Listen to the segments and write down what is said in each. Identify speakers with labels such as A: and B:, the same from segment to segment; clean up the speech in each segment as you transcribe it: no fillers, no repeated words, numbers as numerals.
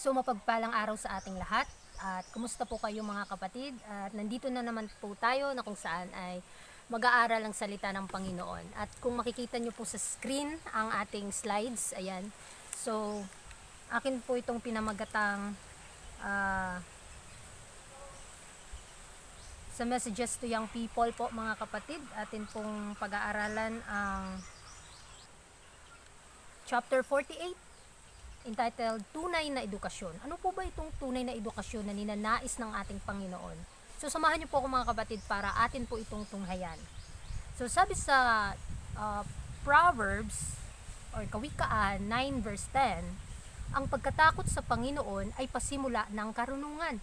A: So mapagpalang araw sa ating lahat at kumusta po kayo mga kapatid? At nandito na naman po tayo na kung saan ay mag-aaral ang salita ng Panginoon. At kung makikita nyo po sa screen ang ating slides, ayan. So akin po itong pinamagatang sa messages to young people po mga kapatid. Atin pong pag-aaralan ang chapter 48 entitled Tunay na Edukasyon. Ano po ba itong tunay na edukasyon na ninanais ng ating Panginoon? So samahan niyo po ako mga kapatid para atin po itong tunghayan. So sabi sa Proverbs or Kawikaan 9 verse 10, ang pagkatakot sa Panginoon ay pasimula ng karunungan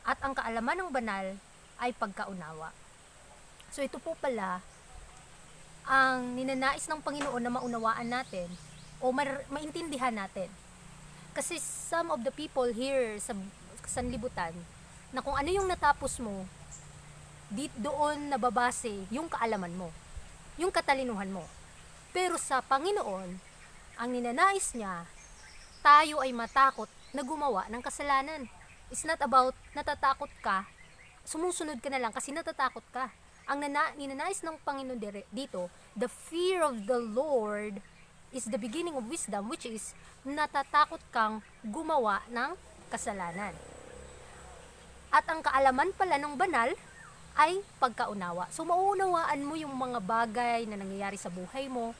A: at ang kaalaman ng banal ay pagkaunawa. So ito po pala ang ninanais ng Panginoon na maunawaan natin o maintindihan natin. Kasi some of the people here sa sanlibutan, na kung ano yung natapos mo, doon nababase yung kaalaman mo, yung katalinuhan mo. Pero sa Panginoon, ang ninanais niya, tayo ay matakot na gumawa ng kasalanan. It's not about natatakot ka, sumusunod ka na lang kasi natatakot ka. Ang ninanais ng Panginoon dito, the fear of the Lord is the beginning of wisdom, which is natatakot kang gumawa ng kasalanan. At ang kaalaman pala ng banal ay pagkaunawa. So mauunawaan mo yung mga bagay na nangyayari sa buhay mo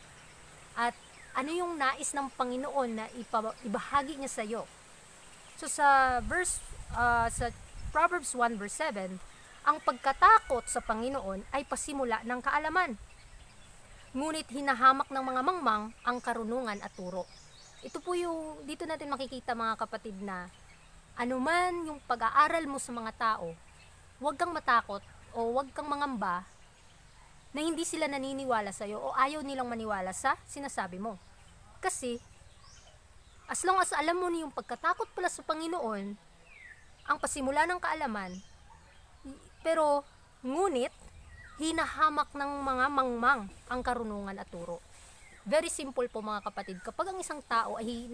A: at ano yung nais ng Panginoon na ibahagi niya sa iyo. So sa sa Proverbs 1 verse 7, ang pagkatakot sa Panginoon ay pasimula ng kaalaman. Ngunit hinahamak ng mga mangmang ang karunungan at turo. Ito po yung dito natin makikita mga kapatid na anuman yung pag-aaral mo sa mga tao, huwag kang matakot o huwag kang mangamba na hindi sila naniniwala sa iyo o ayaw nilang maniwala sa sinasabi mo. Kasi as long as alam mo na yung pagkatakot pala sa Panginoon, ang pasimula ng kaalaman, pero ngunit hinahamak ng mga mangmang ang karunungan at turo. Very simple po mga kapatid. Kapag ang isang tao ay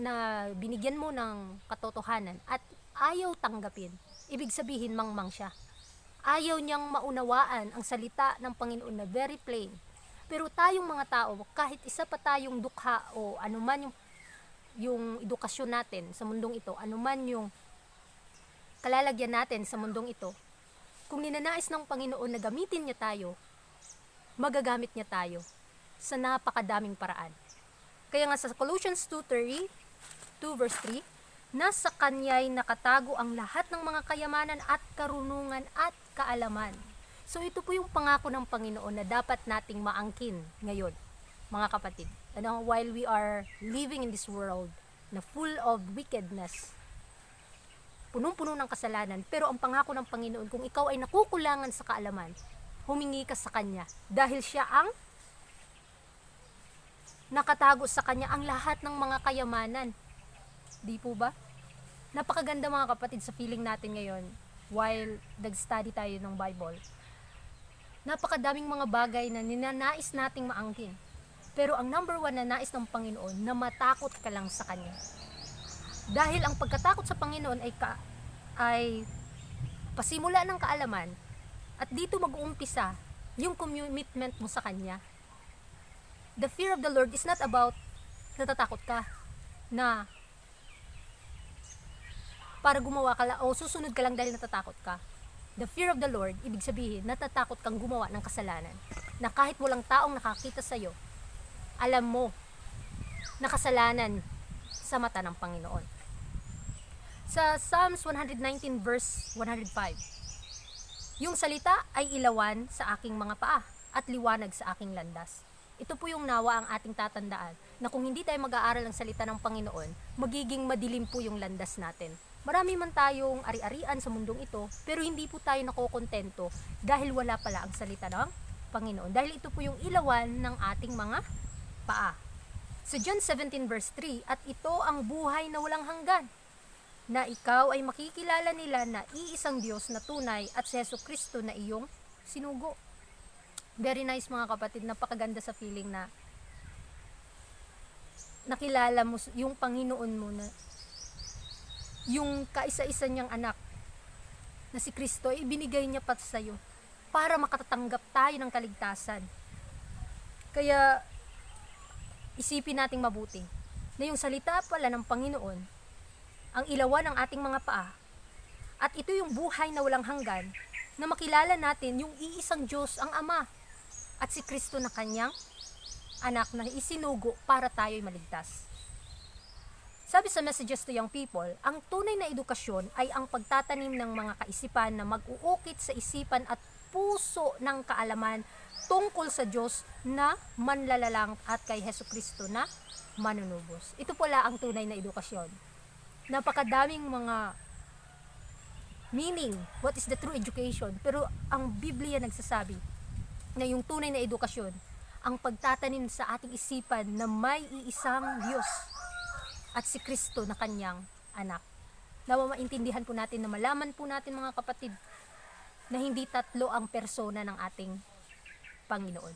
A: binigyan mo ng katotohanan at ayaw tanggapin, ibig sabihin mangmang siya. Ayaw niyang maunawaan ang salita ng Panginoon na very plain. Pero tayong mga tao, kahit isa pa tayong dukha o anuman yung edukasyon natin sa mundong ito, anuman yung kalalagyan natin sa mundong ito, kung ninanais ng Panginoon na gamitin niya tayo, magagamit niya tayo sa napakadaming paraan. Kaya nga sa Colossians 2 verse 3, nasa Kanya'y nakatago ang lahat ng mga kayamanan at karunungan at kaalaman. So ito po yung pangako ng Panginoon na dapat nating maangkin ngayon, mga kapatid. While we are living in this world na full of wickedness, punong-puno ng kasalanan, pero ang pangako ng Panginoon, kung ikaw ay nakukulangan sa kaalaman, humingi ka sa Kanya, dahil Siya ang nakatago sa Kanya ang lahat ng mga kayamanan. Di po ba? Napakaganda mga kapatid sa feeling natin ngayon, while nag-study tayo ng Bible. Napakadaming mga bagay na ninanais nating maangkin. Pero ang number one na nais ng Panginoon, na matakot ka lang sa Kanya. Dahil ang pagkatakot sa Panginoon ay pasimula ng kaalaman at dito mag-uumpisa yung commitment mo sa Kanya. The fear of the Lord is not about natatakot ka na para gumawa ka lang o susunod ka lang dahil natatakot ka. The fear of the Lord, ibig sabihin, natatakot kang gumawa ng kasalanan na kahit walang taong nakakita sa'yo, alam mo na kasalanan sa mata ng Panginoon. Sa Psalms 119 verse 105, yung salita ay ilawan sa aking mga paa at liwanag sa aking landas. Ito po yung nawa ang ating tatandaan na kung hindi tayo mag-aaral ng salita ng Panginoon, magiging madilim po yung landas natin. Marami man tayong ari-arian sa mundong ito, pero hindi po tayo nakokontento dahil wala pala ang salita ng Panginoon. Dahil ito po yung ilawan ng ating mga paa. Sa John 17 verse 3, at ito ang buhay na walang hanggan, na ikaw ay makikilala nila na iisang Diyos na tunay at si Jesucristo na iyong sinugo. Very nice mga kapatid, napakaganda sa feeling na nakilala mo yung Panginoon mo na yung kaisa-isa niyang anak na si Kristo ay ibinigay niya pa sa iyo para makatatanggap tayo ng kaligtasan. Kaya isipin nating mabuti na yung salita pala ng Panginoon ang ilawan ng ating mga paa, at ito yung buhay na walang hanggan, na makilala natin yung iisang Diyos ang Ama at si Kristo na kanyang anak na isinugo para tayo'y maligtas. Sabi sa Messages to Young People, ang tunay na edukasyon ay ang pagtatanim ng mga kaisipan na mag-uukit sa isipan at puso ng kaalaman tungkol sa Diyos na manlalalang at kay Hesukristo na manunubos. Ito pala ang tunay na edukasyon. Napakadaming mga meaning, what is the true education? Pero ang Biblia nagsasabi na yung tunay na edukasyon, ang pagtatanim sa ating isipan na may iisang Diyos at si Kristo na kanyang anak. Nawa maintindihan po natin, na malaman po natin mga kapatid, na hindi tatlo ang persona ng ating Panginoon.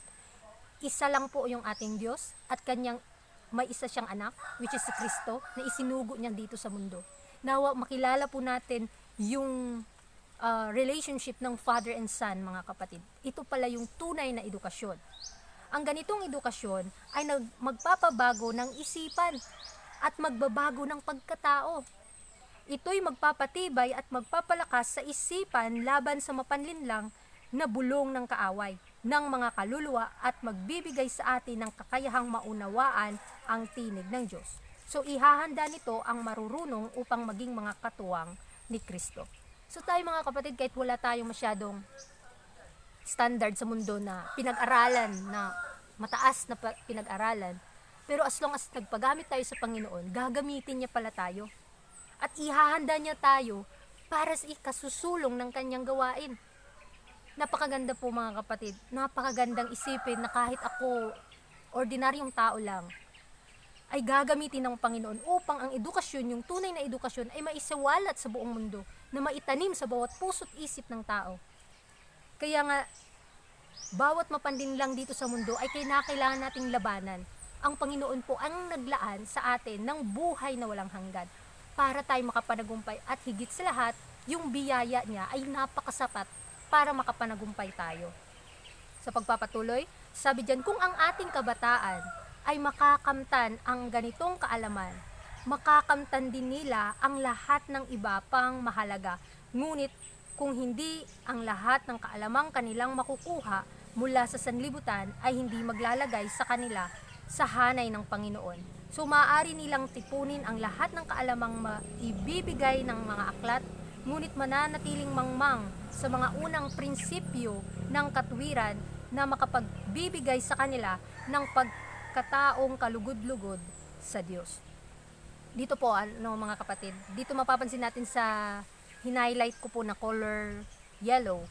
A: Isa lang po yung ating Diyos at kanyang may isa siyang anak, which is si Kristo, na isinugo niya dito sa mundo. Nawa makilala po natin yung relationship ng father and son, mga kapatid. Ito pala yung tunay na edukasyon. Ang ganitong edukasyon ay magpapabago ng isipan at magbabago ng pagkatao. Ito'y magpapatibay at magpapalakas sa isipan laban sa mapanlinlang na bulong ng kaaway ng mga kaluluwa at magbibigay sa atin ng kakayahang maunawaan ang tinig ng Diyos. So ihahanda nito ang marurunong upang maging mga katuwang ni Kristo. So tayo mga kapatid, kahit wala tayong masyadong standard sa mundo na pinag-aralan, na mataas na pinag-aralan, pero as long as nagpagamit tayo sa Panginoon, gagamitin niya pala tayo. At ihahanda niya tayo para sa ikasusulong ng kanyang gawain. Napakaganda po mga kapatid, napakagandang isipin na kahit ako, ordinaryong tao lang, ay gagamitin ng Panginoon upang ang edukasyon, yung tunay na edukasyon, ay maisawalat sa buong mundo, na maitanim sa bawat puso't isip ng tao. Kaya nga, bawat mapanlinlang dito sa mundo ay kailangan nating labanan. Ang Panginoon po ang naglaan sa atin ng buhay na walang hanggan para tayo makapanagumpay, at higit sa lahat, yung biyaya niya ay napakasapat para makapanagumpay tayo. Sa pagpapatuloy, sabi diyan, kung ang ating kabataan ay makakamtan ang ganitong kaalaman, makakamtan din nila ang lahat ng iba pang mahalaga. Ngunit kung hindi ang lahat ng kaalamang kanilang makukuha mula sa sanlibutan ay hindi maglalagay sa kanila sa hanay ng Panginoon. So maaari nilang tipunin ang lahat ng kaalamang maibibigay ng mga aklat, ngunit mananatiling mangmang sa mga unang prinsipyo ng katwiran na makapagbibigay sa kanila ng pagkataong kalugod-lugod sa Diyos. Dito po, mga kapatid, dito mapapansin natin sa hinighlight ko po na color yellow,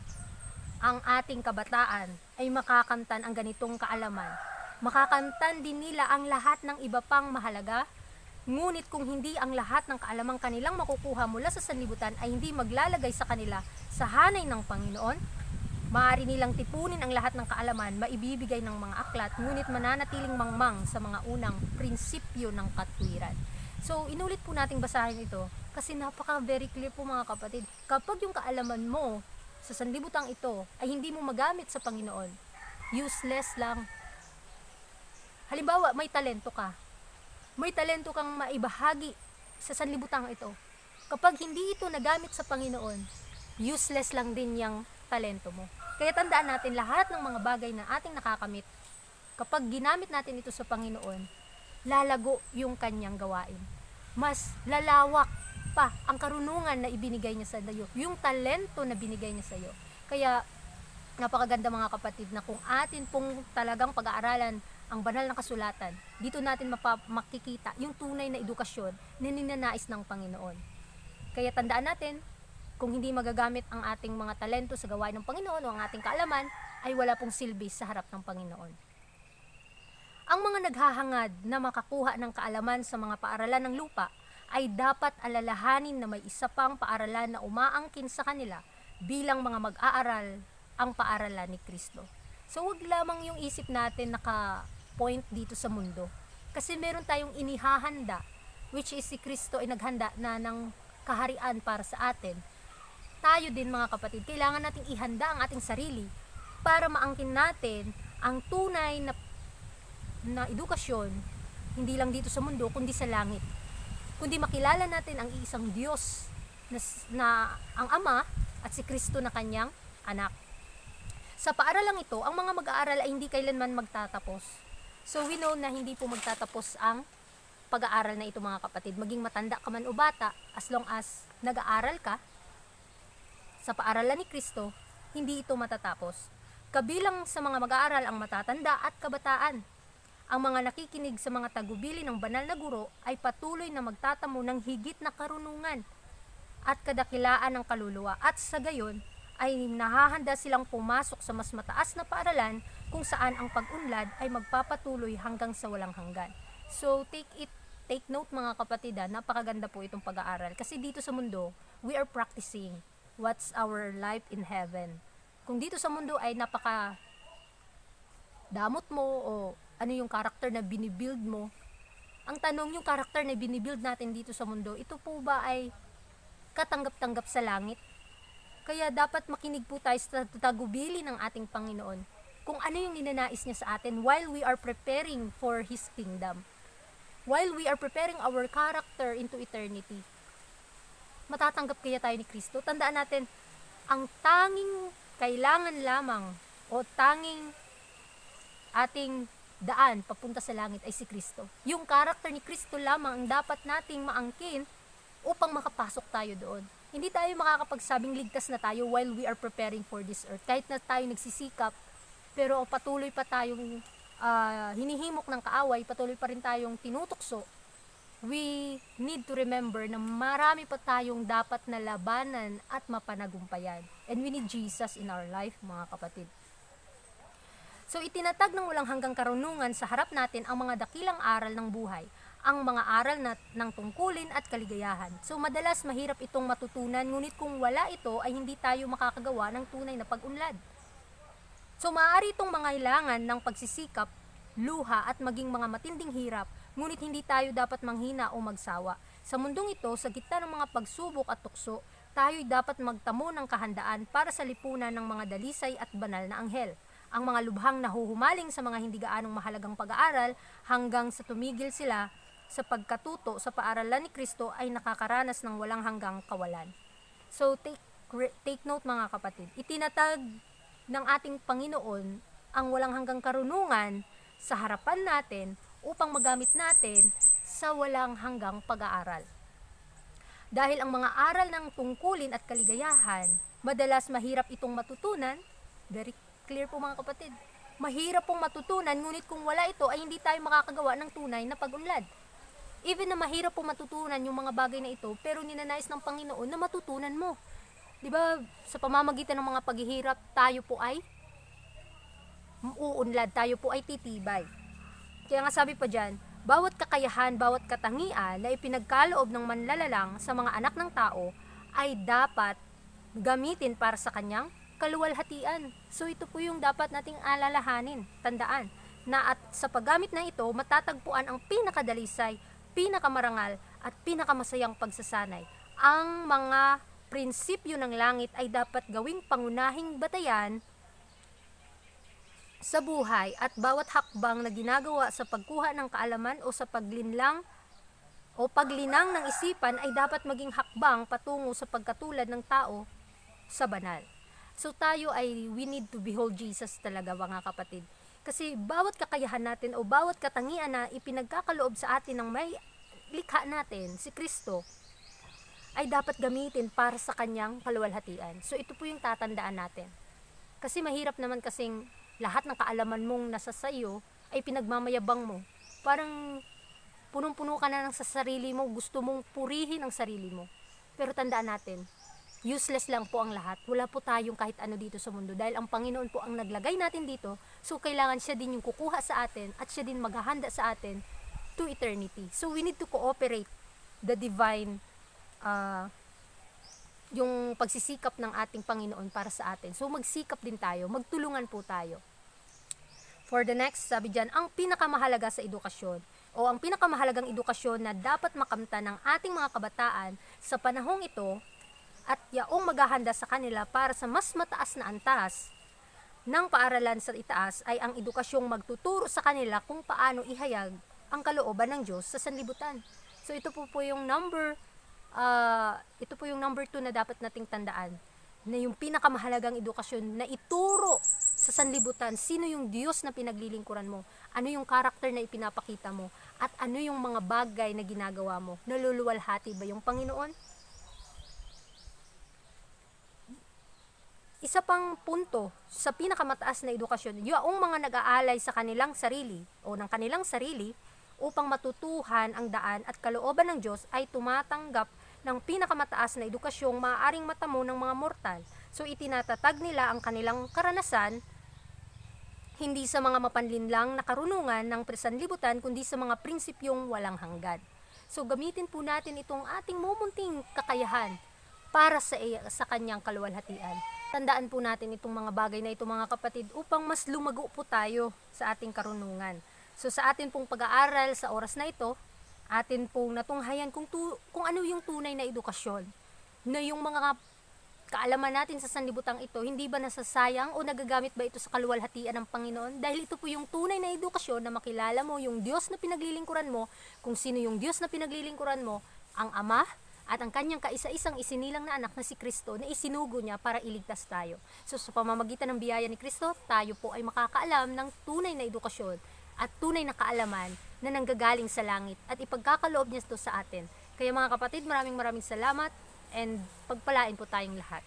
A: ang ating kabataan ay makakamtan ang ganitong kaalaman. Makakamtan din nila ang lahat ng iba pang mahalaga, ngunit kung hindi ang lahat ng kaalamang kanilang makukuha mula sa sanlibutan ay hindi maglalagay sa kanila sa hanay ng Panginoon, maaari nilang tipunin ang lahat ng kaalaman maibibigay ng mga aklat, ngunit mananatiling mangmang sa mga unang prinsipyo ng katwiran. So, inulit po nating basahin ito kasi very clear po mga kapatid. Kapag yung kaalaman mo sa sanlibutang ito ay hindi mo magamit sa Panginoon, useless lang. Halimbawa, may talento ka. May talento kang maibahagi sa sanlibutang ito. Kapag hindi ito nagamit sa Panginoon, useless lang din yung talento mo. Kaya tandaan natin, lahat ng mga bagay na ating nakakamit, kapag ginamit natin ito sa Panginoon, lalago yung kanyang gawain. Mas lalawak pa ang karunungan na ibinigay niya sa iyo, yung talento na binigay niya sa iyo. Kaya napakaganda mga kapatid na kung atin pong talagang pag-aaralan ang banal na kasulatan, dito natin makikita yung tunay na edukasyon na ninanais ng Panginoon. Kaya tandaan natin, kung hindi magagamit ang ating mga talento sa gawain ng Panginoon o ang ating kaalaman, ay wala pong silbi sa harap ng Panginoon. Ang mga naghahangad na makakuha ng kaalaman sa mga paaralan ng lupa ay dapat alalahanin na may isa pang paaralan na umaangkin sa kanila bilang mga mag-aaral, ang paaralan ni Kristo. So wag lamang yung isip natin naka-point dito sa mundo. Kasi meron tayong inihahanda, which is si Kristo ay naghanda na ng kaharian para sa atin, tayo din mga kapatid, kailangan nating ihanda ang ating sarili para maangkin natin ang tunay na edukasyon, hindi lang dito sa mundo, kundi sa langit. Kundi makilala natin ang isang Diyos na ang Ama at si Kristo na kanyang anak. Sa paaralang ito, ang mga mag-aaral ay hindi kailanman magtatapos. So we know na hindi po magtatapos ang pag-aaral na ito mga kapatid. Maging matanda ka man o bata, as long as nag-aaral ka sa paaralan ni Kristo, hindi ito matatapos. Kabilang sa mga mag-aaral ang matatanda at kabataan. Ang mga nakikinig sa mga tagubili ng banal na guro ay patuloy na magtatamo ng higit na karunungan at kadakilaan ng kaluluwa, at sa gayon ay nahahanda silang pumasok sa mas mataas na paaralan kung saan ang pag-unlad ay magpapatuloy hanggang sa walang hanggan. So take note mga kapatid, napakaganda po itong pag-aaral kasi dito sa mundo we are practicing what's our life in heaven. Kung dito sa mundo ay napaka damot mo o ano yung karakter na binibuild mo, ang tanong, yung karakter na binibuild natin dito sa mundo, ito po ba ay katanggap-tanggap sa langit? Kaya dapat makinig po tayo sa tagubili ng ating Panginoon kung ano yung ninanais niya sa atin while we are preparing for His kingdom. While we are preparing our character into eternity. Matatanggap kaya tayo ni Kristo? Tandaan natin, ang tanging kailangan lamang o tanging ating daan papunta sa langit ay si Kristo. Yung karakter ni Kristo lamang ang dapat nating maangkin upang makapasok tayo doon. Hindi tayo makakapagsabing ligtas na tayo while we are preparing for this earth. Kahit na tayo nagsisikap, pero patuloy pa tayong hinihimok ng kaaway, patuloy pa rin tayong tinutukso. We need to remember na marami pa tayong dapat na labanan at mapanagumpayan. And we need Jesus in our life, mga kapatid. So itinatag ng walang hanggang karunungan sa harap natin ang mga dakilang aral ng buhay, ang mga aral ng tungkulin at kaligayahan. So madalas mahirap itong matutunan, ngunit kung wala ito ay hindi tayo makakagawa ng tunay na pag-unlad. So maaari itong mangailangan ng pagsisikap, luha at maging mga matinding hirap, ngunit hindi tayo dapat manghina o magsawa. Sa mundong ito, sa gitna ng mga pagsubok at tukso, tayo'y dapat magtamo ng kahandaan para sa lipunan ng mga dalisay at banal na anghel. Ang mga lubhang nahuhumaling sa mga hindi gaanong mahalagang pag-aaral hanggang sa tumigil sila sa pagkatuto sa paaralan ni Kristo ay nakakaranas ng walang hanggang kawalan. So take note mga kapatid, itinatag ng ating Panginoon ang walang hanggang karunungan sa harapan natin upang magamit natin sa walang hanggang pag-aaral. Dahil ang mga aral ng tungkulin at kaligayahan, madalas mahirap itong matutunan, very clear po mga kapatid. Mahirap pong matutunan, ngunit kung wala ito ay hindi tayo makakagawa ng tunay na pag-unlad. Even na mahirap pong matutunan yung mga bagay na ito, pero ninanais ng Panginoon na matutunan mo. 'Di ba? Sa pamamagitan ng mga paghihirap, tayo po ay uunlad, tayo po ay titibay. Kaya nga sabi pa diyan, bawat kakayahan, bawat katangian na ipinagkaloob ng manlalalang sa mga anak ng tao ay dapat gamitin para sa kanyang kaluwalhatian. So ito po yung dapat nating alalahanin, tandaan, na at sa paggamit na ito, matatagpuan ang pinakadalisay, pinakamarangal, at pinakamasayang pagsasanay. Ang mga prinsipyo ng langit ay dapat gawing pangunahing batayan sa buhay at bawat hakbang na ginagawa sa pagkuha ng kaalaman o sa paglinlang o paglinang ng isipan ay dapat maging hakbang patungo sa pagkatulad ng tao sa banal. So tayo we need to behold Jesus talaga mga kapatid. Kasi bawat kakayahan natin o bawat katangian na ipinagkakaloob sa atin ng may likha natin, si Kristo, ay dapat gamitin para sa kanyang kaluwalhatian. So ito po yung tatandaan natin. Kasi mahirap naman kasing lahat ng kaalaman mong nasa sayo ay pinagmamayabang mo. Parang punong-puno ka na ng sa sarili mo, gusto mong purihin ang sarili mo. Pero tandaan natin, useless lang po ang lahat. Wala po tayong kahit ano dito sa mundo dahil ang Panginoon po ang naglagay natin dito. So kailangan siya din yung kukuha sa atin at siya din maghahanda sa atin to eternity. So we need to cooperate the divine yung pagsisikap ng ating Panginoon para sa atin. So magsikap din tayo, magtulungan po tayo. For the next, sabi dyan, ang pinakamahalaga sa edukasyon, o ang pinakamahalagang edukasyon na dapat makamtan ng ating mga kabataan sa panahong ito at yaong maghahanda sa kanila para sa mas mataas na antas ng paaralan sa itaas ay ang edukasyong magtuturo sa kanila kung paano ihayag ang kalooban ng Diyos sa sanlibutan. So ito po yung number 2 na dapat nating tandaan, na yung pinakamahalagang edukasyon na ituro sa sanlibutan, sino yung Diyos na pinaglilingkuran mo, ano yung karakter na ipinapakita mo, at ano yung mga bagay na ginagawa mo. Naluluwalhati ba yung Panginoon? Isa pang punto sa pinakamataas na edukasyon, yung mga nag-aalay sa kanilang sarili o ng kanilang sarili upang matutuhan ang daan at kalooban ng Diyos ay tumatanggap ng pinakamataas na edukasyong maaaring matamo ng mga mortal. So itinatatag nila ang kanilang karanasan hindi sa mga mapanlinlang na karunungan ng sanlibutan kundi sa mga prinsipyong walang hanggan. So gamitin po natin itong ating mumunting kakayahan para sa kanyang kaluwalhatian. Tandaan po natin itong mga bagay na ito, mga kapatid, upang mas lumago po tayo sa ating karunungan. So sa atin pong pag-aaral sa oras na ito, atin pong natunghayan kung ano yung tunay na edukasyon, na yung mga kaalaman natin sa sanlibutang ito, hindi ba nasasayang o nagagamit ba ito sa kaluwalhatian ng Panginoon? Dahil ito po yung tunay na edukasyon na makilala mo yung Diyos na pinaglilingkuran mo, kung sino yung Diyos na pinaglilingkuran mo, ang Ama, at ang kanyang kaisa-isang isinilang na anak na si Kristo na isinugo niya para iligtas tayo. So sa pamamagitan ng biyaya ni Kristo, tayo po ay makakaalam ng tunay na edukasyon at tunay na kaalaman na nanggagaling sa langit at ipagkakaloob niya ito sa atin. Kaya mga kapatid, maraming salamat and pagpalain po tayong lahat.